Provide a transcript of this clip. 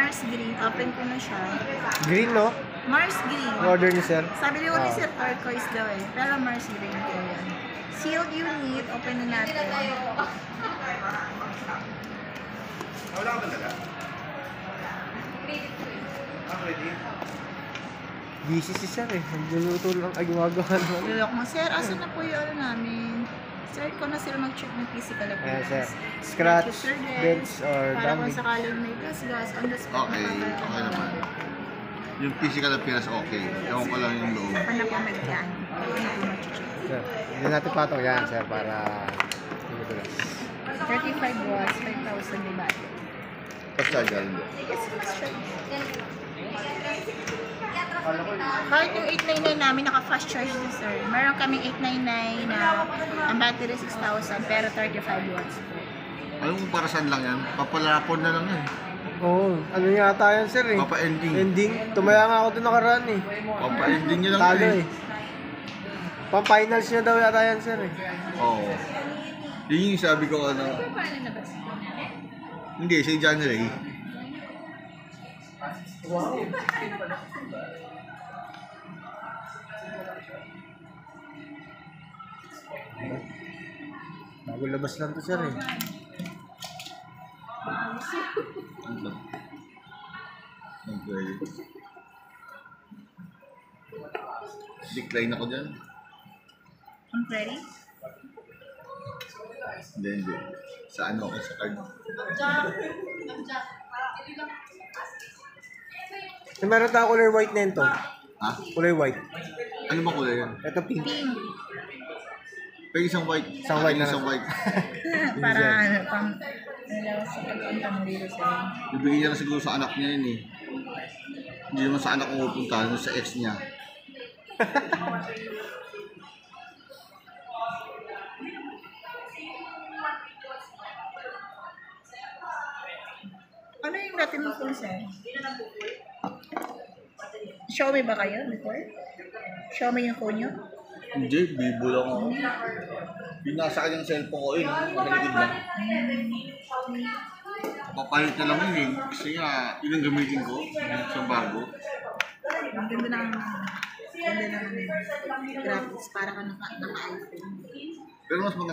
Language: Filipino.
Mars Green. Open ko na siya. Green, no? Mars Green. Order ni sir. Sabi niyo ni Sir turquoise daw eh. Pero Mars Green ko yan. Sealed unit. Open na natin. Wala ka ba talaga? Ready? Busy si sir eh. Nagluluto lang. Ay, gumagawa naman. Lulok mo, Sir, asan na po yung ano namin? Sir, ko na sila mag-check ng physical Ayan, sir. appearance. Scratch, Thank you, Sir Des. bends, or Para kung damage. sakaling may gas, on the spot. Okay, okay naman. Yung physical appearance okay. Ewan ko lang yung loob. Ano po mag-yan? Ano po mag-check? Sir, hindi natin patong yan, sir, para hindi madulas. 35 watts, 5,000 diba? Pag-charger. Yes, mas sure. Kahit yung 899 namin, naka-fast charge din, sir. Meron kaming 899 na ang battery 6,000 pero 35 watts po. Alam mo para saan lang yan? Papalapon na lang yan. Oo, ano yata yan, sir eh. Papa-ending. Ending. Tumaya nga ako doon nakaraan eh. Papa-ending nyo lang Talo yan eh. Pang-finals niya daw yata yan, sir eh. Oo. Yun yung sabi ko ano. Paano na ba? Hindi, si January. Wow. Bago labas lang to, sir eh. Okay. Decline ako dyan. I'm ready? Hindi. Sa ano ako, sa card. So, meron tayong color white na yun to. Ha? Color white. Ano ba kulay yan? Ito pink. Pink. Pwede isang white. Isang white na Isang lang. white. Para ano, pang sa pagpunta mo dito sa Bibigyan niya na siguro sa anak niya yun eh. Hindi naman sa anak ko pupunta, sa ex niya. Ano yung dati mong phone, sir? Xiaomi ba kayo before? Xiaomi yung phone nyo? Hindi, bibo lang ako. Yung nasa kanyang cellphone ko yun, nasa likod lang. Papalit na lang yun eh. Kasi nga, yun ang gamitin ko, isang bago. Ang ganda ng graphics para ka naka-iPhone. Pero mas maganda.